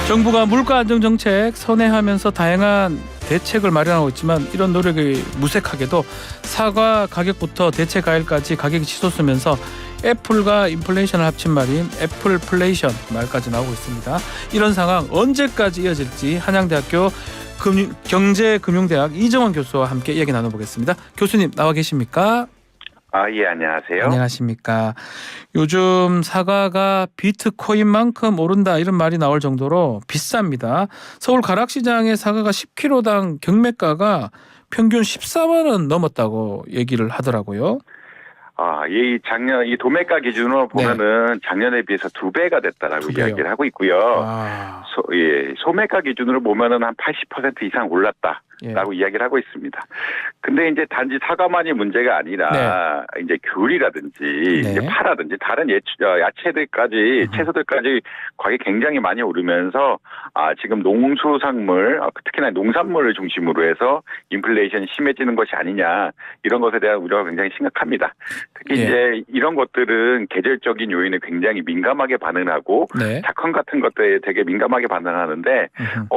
정부가 물가 안정 정책 선회하면서 다양한 대책을 마련하고 있지만 이런 노력이 무색하게도 사과 가격부터 대체 과일까지 가격이 치솟으면서 애플과 인플레이션을 합친 말인 애플플레이션 말까지 나오고 있습니다. 이런 상황 언제까지 이어질지 한양대학교 경제금융대학 이정원 교수와 함께 이야기 나눠보겠습니다. 교수님 나와 계십니까? 예, 안녕하세요. 안녕하십니까. 요즘 사과가 비트코인만큼 오른다 이런 말이 나올 정도로 비쌉니다. 서울 가락시장의 사과가 10kg당 경매가가 평균 14만 원 넘었다고 얘기를 하더라고요. 이 작년 이 도매가 기준으로 보면은 작년에 비해서 2배가 됐다라고 2배요. 이야기를 하고 있고요. 소매가 기준으로 보면은 한 80% 이상 올랐다라고 이야기를 하고 있습니다. 근데 이제 단지 사과만이 문제가 아니라 이제 귤이라든지 이제 파라든지 다른 야채들까지 채소들까지 가격이 굉장히 많이 오르면서 지금 농수산물 특히나 농산물을 중심으로 해서 인플레이션이 심해지는 것이 아니냐 이런 것에 대한 우려가 굉장히 심각합니다. 특히 이제 이런 것들은 계절적인 요인에 굉장히 민감하게 반응하고 작황 같은 것들에 되게 민감하게 반응하는데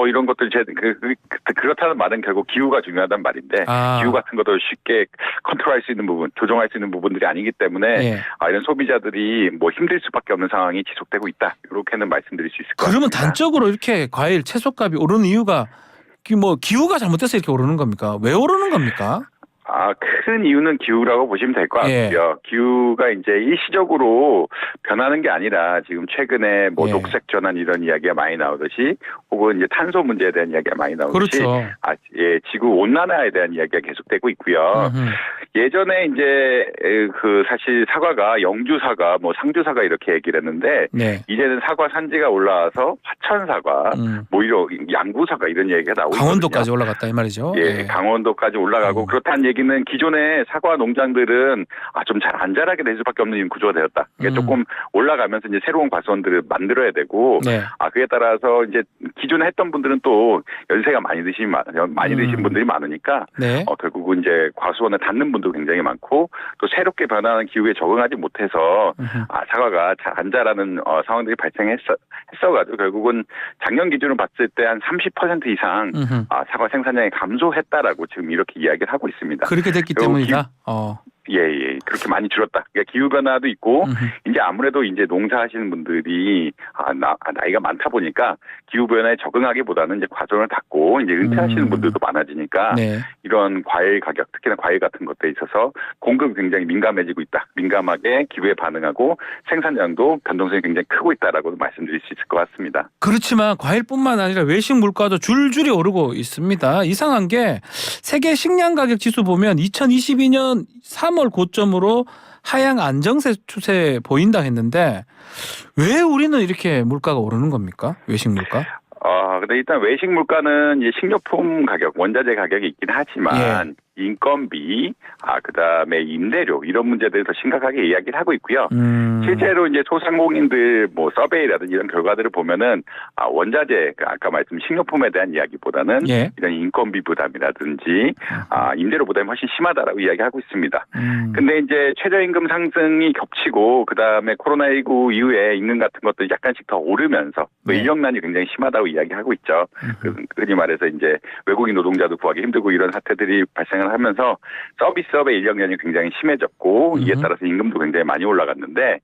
이런 것들 그렇다는 말은 결국 기후가 중요하단 말인데 기후 같은 것도 쉽게 컨트롤할 수 있는 부분, 조정할 수 있는 부분들이 아니기 때문에 이런 소비자들이 뭐 힘들 수밖에 없는 상황이 지속되고 있다. 이렇게는 말씀드릴 수 있을 것 같습니다. 그러면 단적으로 이렇게 과일, 채소값이 오르는 이유가 뭐 기후가 잘못돼서 이렇게 오르는 겁니까? 왜 오르는 겁니까? 큰 이유는 기후라고 보시면 될 것 같고요. 기후가 이제 일시적으로 변하는 게 아니라 지금 최근에 뭐 녹색 전환 이런 이야기가 많이 나오듯이 혹은 이제 탄소 문제에 대한 이야기가 많이 나오듯이 지구 온난화에 대한 이야기가 계속되고 있고요. 예전에 이제 사실 사과가 영주 사과, 뭐 상주 사과 이렇게 얘기를 했는데 이제는 사과 산지가 올라와서 화천 사과, 뭐 이런 양구 사과 이런 얘기가 나오고 강원도까지 있거든요. 올라갔다 이 말이죠. 강원도까지 올라가고 그렇다는 얘기는 기존의 사과 농장들은 좀 잘 안 자라게 될 수밖에 없는 구조가 되었다. 그게 조금 올라가면서 이제 새로운 과수원들을 만들어야 되고 그에 따라서 이제 기존에 했던 분들은 또 연세가 많이 드신 분들이 많으니까 결국은 이제 과수원을 닫는 분도 굉장히 많고 또 새롭게 변하는 기후에 적응하지 못해서 사과가 잘 안 자라는 상황들이 발생했어가지고 결국은 작년 기준으로 봤을 때 한 30% 이상 사과 생산량이 감소했다라고 지금 이렇게 이야기를 하고 있습니다. 그렇게 됐기 때문이다. 그렇게 많이 줄었다. 그러니까 기후 변화도 있고 이제 아무래도 이제 농사하시는 분들이 나이가 많다 보니까 기후 변화에 적응하기보다는 이제 과정을 닫고 이제 은퇴하시는 분들도 많아지니까 이런 과일 가격, 특히나 과일 같은 것들에 있어서 공급이 굉장히 민감해지고 있다. 민감하게 기후에 반응하고 생산량도 변동성이 굉장히 크고 있다라고 말씀드릴 수 있을 것 같습니다. 그렇지만 과일뿐만 아니라 외식 물가도 줄줄이 오르고 있습니다. 이상한 게 세계 식량 가격 지수 보면 2022년 3월 고점으로 하향 안정세 추세 보인다 했는데 왜 우리는 이렇게 물가가 오르는 겁니까? 외식 물가? 근데 일단 외식 물가는 이제 식료품 가격, 원자재 가격이 있긴 하지만 인건비, 그다음에 임대료 이런 문제들이 더 심각하게 이야기를 하고 있고요. 실제로 이제 소상공인들 뭐 서베이라든지 이런 결과들을 보면은 원자재, 아까 말씀 식료품에 대한 이야기보다는 이런 인건비 부담이라든지 임대료 부담이 훨씬 심하다라고 이야기하고 있습니다. 근데 이제 최저임금 상승이 겹치고 그다음에 코로나19 이후에 임금 같은 것도 약간씩 더 오르면서 또 인력난이 굉장히 심하다고 이야기하고 있죠. 흔히 말해서 이제 외국인 노동자도 구하기 힘들고 이런 사태들이 발생을 하면서 서비스업의 인력난이 굉장히 심해졌고 이에 따라서 임금도 굉장히 많이 올라갔는데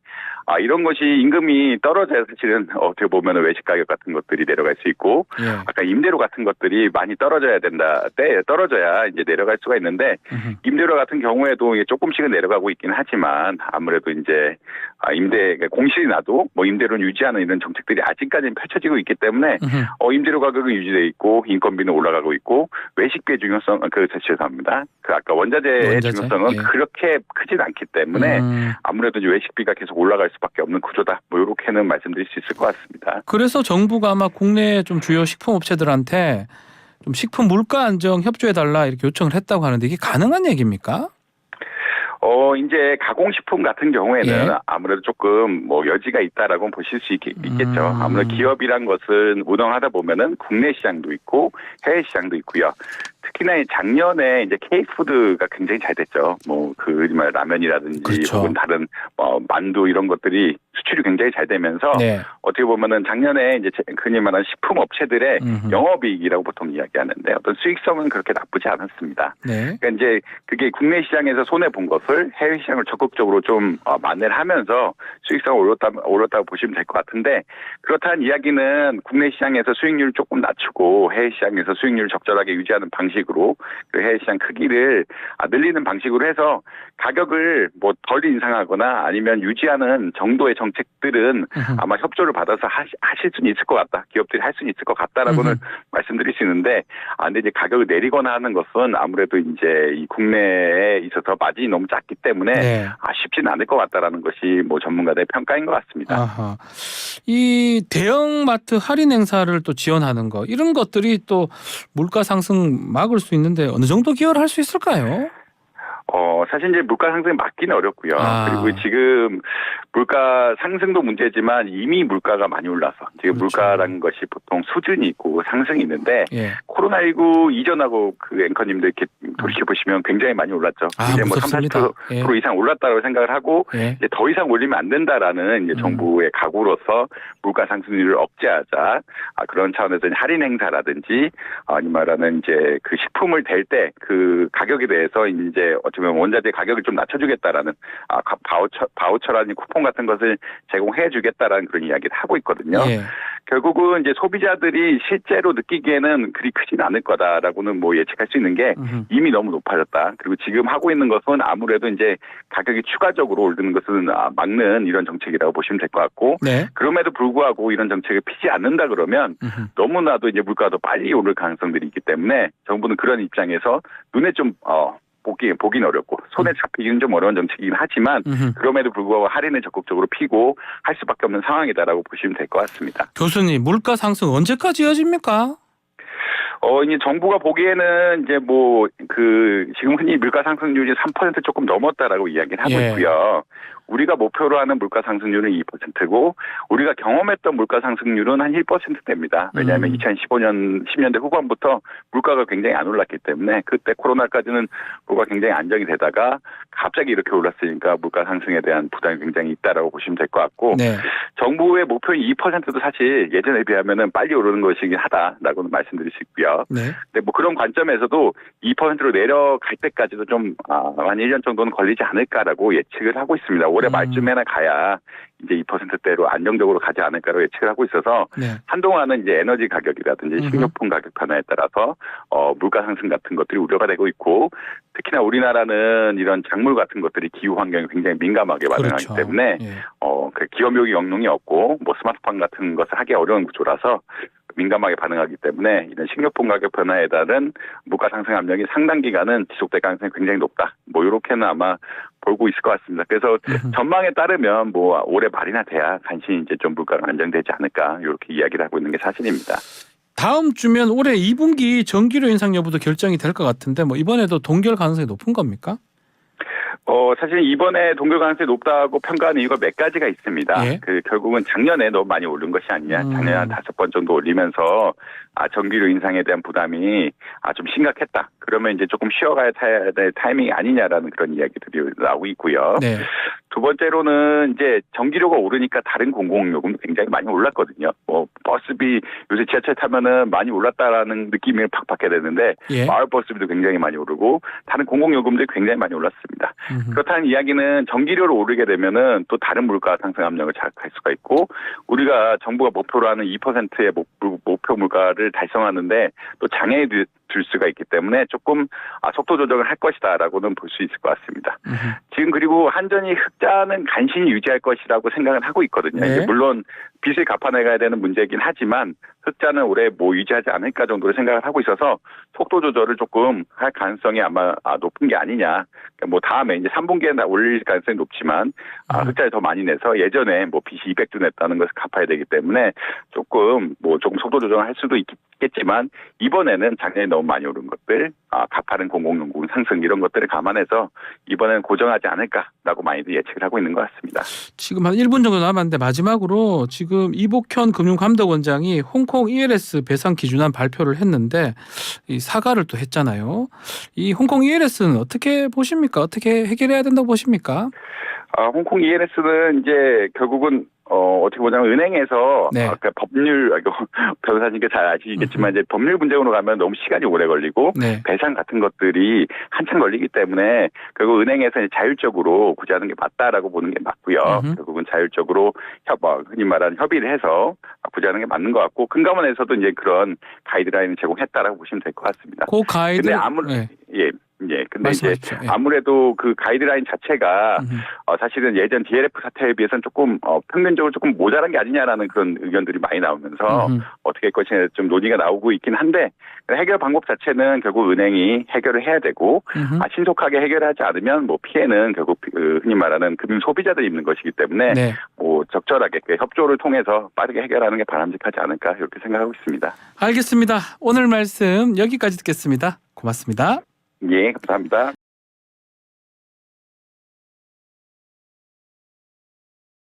이런 것이 임금이 떨어져야 사실은 어떻게 보면 외식 가격 같은 것들이 내려갈 수 있고 아까 임대료 같은 것들이 많이 떨어져야 떨어져야 이제 내려갈 수가 있는데 임대료 같은 경우에도 조금씩은 내려가고 있긴 하지만 아무래도 이제 공실이 나도 뭐 임대료는 유지하는 이런 정책들이 아직까지는 펼쳐지고 있기 때문에 임대료 가격은 유지돼 있고 인건비는 올라가고 있고 외식비의 중요성 죄송합니다. 아까 원자재의 중요성은 그렇게 크진 않기 때문에 아무래도 이제 외식비가 계속 올라갈 수밖에 없는 구조다. 뭐 이렇게는 말씀드릴 수 있을 것 같습니다. 그래서 정부가 아마 국내 좀 주요 식품업체들한테 좀 식품 물가 안정 협조해 달라 이렇게 요청을 했다고 하는데 이게 가능한 얘기입니까? 이제 가공식품 같은 경우에는 아무래도 조금 뭐 여지가 있다라고 보실 수 있겠죠. 아무래도 기업이란 것은 운영하다 보면은 국내 시장도 있고 해외 시장도 있고요. 특히나 작년에 이제 K푸드가 굉장히 잘 됐죠. 뭐 라면이라든지 혹은 다른 만두 이런 것들이 수출이 굉장히 잘 되면서 어떻게 보면은 작년에 이제 흔히 말하는 식품 업체들의 영업이익이라고 보통 이야기하는데 어떤 수익성은 그렇게 나쁘지 않았습니다. 네. 그러니까 이제 그게 국내 시장에서 손해 본 것을 해외 시장을 적극적으로 좀 만회를 하면서 수익성을 올렸다고 보시면 될 것 같은데 그렇다는 이야기는 국내 시장에서 수익률을 조금 낮추고 해외 시장에서 수익률을 적절하게 유지하는 방식으로 그 해외 시장 크기를 늘리는 방식으로 해서 가격을 뭐 덜 인상하거나 아니면 유지하는 정도의 정책들은 아마 협조를 받아서 하실 수는 있을 것 같다. 기업들이 할 수는 있을 것 같다라고는 말씀드릴 수 있는데 근데 이제 가격을 내리거나 하는 것은 아무래도 이제 이 국내에 있어서 마진이 너무 작기 때문에 네. 쉽지는 않을 것 같다라는 것이 뭐 전문가들의 평가인 것 같습니다. 아하. 이 대형마트 할인 행사를 또 지원하는 거 이런 것들이 또 물가 상승 막을 수 있는데 어느 정도 기여를 할 수 있을까요? 사실 이제 물가 상승이 막기는 어렵고요. 그리고 지금 물가 상승도 문제지만 이미 물가가 많이 올라서 지금 그렇죠. 물가라는 것이 보통 수준이 있고 상승이 있는데 예. 코로나19 이전하고 그 앵커님들 이렇게 돌이켜보시면 굉장히 많이 올랐죠. 이제 뭐 3, 40% 예. 이상 올랐다고 생각을 하고 예. 이제 더 이상 올리면 안 된다라는 이제 정부의 각오로서 물가 상승률을 억제하자 그런 차원에서 할인 행사라든지 아니 말하는 이제 그 식품을 댈 때 그 가격에 대해서 이제 어쩌면 원자재 가격을 좀 낮춰주겠다라는 바우처라는 쿠폰 같은 것을 제공해주겠다라는 그런 이야기를 하고 있거든요. 예. 결국은 이제 소비자들이 실제로 느끼기에는 그리 크진 않을 거다라고는 뭐 예측할 수 있는 게 이미 너무 높아졌다. 그리고 지금 하고 있는 것은 아무래도 이제 가격이 추가적으로 오르는 것은 막는 이런 정책이라고 보시면 될 것 같고 네. 그럼에도 불구하고 이런 정책을 피지 않는다 그러면 너무나도 이제 물가가 더 빨리 오를 가능성들이 있기 때문에 정부는 그런 입장에서 눈에 좀 보긴 어렵고 손에 잡히기는 좀 어려운 정책이긴 하지만 그럼에도 불구하고 할인을 적극적으로 피고 할 수밖에 없는 상황이다라고 보시면 될 것 같습니다. 교수님, 물가 상승 언제까지 이어집니까? 이제 정부가 보기에는 이제 뭐 지금 흔히 물가 상승률이 3% 조금 넘었다라고 이야기를 하고 있고요. 우리가 목표로 하는 물가 상승률은 2%고 우리가 경험했던 물가 상승률은 한 1%대입니다. 왜냐하면 2015년 10년대 후반부터 물가가 굉장히 안 올랐기 때문에 그때 코로나까지는 물가가 굉장히 안정이 되다가 갑자기 이렇게 올랐으니까 물가 상승에 대한 부담이 굉장히 있다라고 보시면 될 것 같고 정부의 목표인 2%도 사실 예전에 비하면은 빨리 오르는 것이긴 하다라고는 말씀드릴 수 있고요. 근데 뭐 그런 관점에서도 2%로 내려갈 때까지도 좀 한 1년 정도는 걸리지 않을까라고 예측을 하고 있습니다. 올해 말쯤에나 가야 이제 2%대로 안정적으로 가지 않을까로 예측을 하고 있어서 한동안은 이제 에너지 가격이라든지 식료품 가격 변화에 따라서 물가 상승 같은 것들이 우려가 되고 있고 특히나 우리나라는 이런 작물 같은 것들이 기후 환경에 굉장히 민감하게 반응하기 때문에 그 기업용이 영농이 없고 뭐 스마트폰 같은 것을 하기 어려운 구조라서 민감하게 반응하기 때문에 이런 식료품 가격 변화에 따른 물가 상승 압력이 상당 기간은 지속될 가능성이 굉장히 높다. 뭐 이렇게는 아마 보고 있을 것 같습니다. 그래서 전망에 따르면 뭐 올해 말이나 돼야 간신히 이제 좀 물가가 안정되지 않을까 이렇게 이야기를 하고 있는 게 사실입니다. 다음 주면 올해 2분기 전기료 인상 여부도 결정이 될 것 같은데 뭐 이번에도 동결 가능성이 높은 겁니까? 사실 이번에 동결 가능성이 높다고 평가하는 이유가 몇 가지가 있습니다. 결국은 작년에 너무 많이 오른 것이 아니냐. 작년에 한 5번 정도 올리면서 전기료 인상에 대한 부담이 좀 심각했다. 그러면 이제 조금 쉬어가야 될 타이밍이 아니냐라는 그런 이야기들이 나오고 있고요. 두 번째로는 이제 전기료가 오르니까 다른 공공요금도 굉장히 많이 올랐거든요. 뭐 버스비 요새 지하철 타면은 많이 올랐다라는 느낌을 팍 받게 되는데 마을 버스비도 굉장히 많이 오르고 다른 공공요금들이 굉장히 많이 올랐습니다. 그렇다는 이야기는 전기료를 오르게 되면은 또 다른 물가 상승 압력을 자극할 수가 있고 우리가 정부가 목표로 하는 2%의 목표 물가를 달성하는데 또 장애에 들 수가 있기 때문에 조금 속도 조정을 할 것이다라고는 볼 수 있을 것 같습니다. 지금 그리고 한전이 흑자는 간신히 유지할 것이라고 생각을 하고 있거든요. 이제 물론 빚을 갚아내가야 되는 문제이긴 하지만 흑자는 올해 뭐 유지하지 않을까 정도로 생각을 하고 있어서 속도 조절을 조금 할 가능성이 아마 높은 게 아니냐. 뭐 다음에 이제 3분기에 올릴 가능성이 높지만 흑자를 더 많이 내서 예전에 뭐 빚이 200조 냈다는 것을 갚아야 되기 때문에 조금 속도 조정을 할 수도 있겠지만 이번에는 작년에 너무 많이 오른 것들 가파른 공공요금 상승 이런 것들을 감안해서 이번에는 고정하지 않을까라고 많이들 예측을 하고 있는 것 같습니다. 지금 한 1분 정도 남았는데 마지막으로 지금 이복현 금융감독원장이 홍콩 ELS 배상 기준안 발표를 했는데 이 사과를 또 했잖아요. 이 홍콩 ELS는 어떻게 보십니까? 어떻게 해결해야 된다고 보십니까? 홍콩 ELS는 이제 결국은 어떻게 보자면 은행에서 네. 아까 법률 변호사님께 잘 아시겠지만 이제 법률 분쟁으로 가면 너무 시간이 오래 걸리고 네. 배상 같은 것들이 한참 걸리기 때문에 결국 은행에서 이제 자율적으로 구제하는 게 맞다라고 보는 게 맞고요. 결국은 자율적으로 흔히 말하는 협의를 해서 구제하는 게 맞는 것 같고 금감원에서도 이제 그런 가이드라인을 제공했다라고 보시면 될 것 같습니다. 그 가이드. 근데 근데 이제 말씀하십시오. 예. 아무래도 그 가이드라인 자체가 사실은 예전 DLF 사태에 비해서는 조금 평균적으로 조금 모자란 게 아니냐라는 그런 의견들이 많이 나오면서 어떻게 할 것이냐 좀 논의가 나오고 있긴 한데 해결 방법 자체는 결국 은행이 해결을 해야 되고 신속하게 해결하지 않으면 뭐 피해는 결국 흔히 말하는 금융 소비자들이 입는 것이기 때문에 네. 뭐 적절하게 협조를 통해서 빠르게 해결하는 게 바람직하지 않을까 이렇게 생각하고 있습니다. 알겠습니다. 오늘 말씀 여기까지 듣겠습니다. 고맙습니다. 예, 감사합니다.